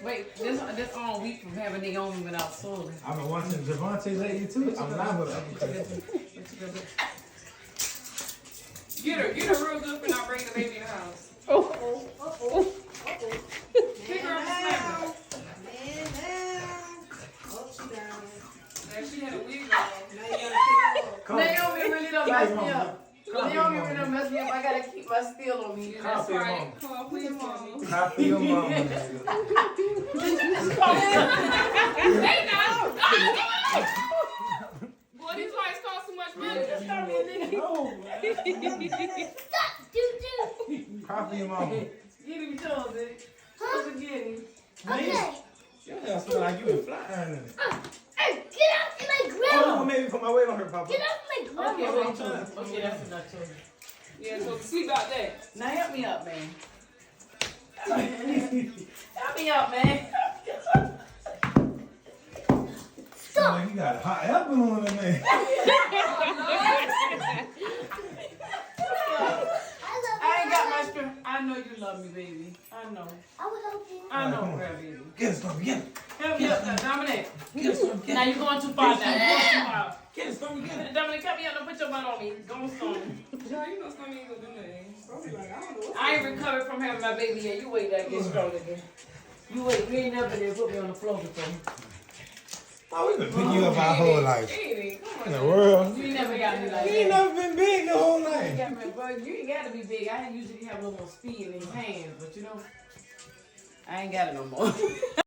Wait, this all week from having Naomi without soda. I've been watching Javante lately too. I'm not with her. Get her real good for not bringing the baby in the house. Pick her up and slap her. And she had a wig on. Naomi really don't mess me up. Naomi really don't mess me up. I gotta keep my steel on me. That's right. Come on, please, mama. Copy your mama. Hey, now. Boy, these lights cost too much money. Copy your mama. Get him told it. What's it getting? Okay. Your hair smell like you been flying in it. Hey, get out of my Hold grill. on, maybe put my weight on her, Papa. Get out of my Okay, grill. wait, okay, that's enough to Yeah, so see about that. Now help me up, man. Help me up, man. Like you got a hot air balloon in there. I ain't got my strength. I know you love me, baby. I know. I will help you. I know, baby. Get us from get it. Help me up now, Dominic. Get us from Now you're going too far now. You're going too far. Get us from get it. Dominic, help me up. Don't put your butt on me. Go stone. John, you know something ain't gonna do nothing. Probably like, I don't know what. I ain't recovered from having my baby yet. You wait till I get strong again. You wait. You ain't never been there put me on the floor before. Oh, we been picking you up our whole life. Baby, come In on. the world. You ain't never got me like You ain't that. never been big the whole You life. got me, bro. You ain't got to be big. I usually have a little more speed in your hands, but you know, I ain't got it no more.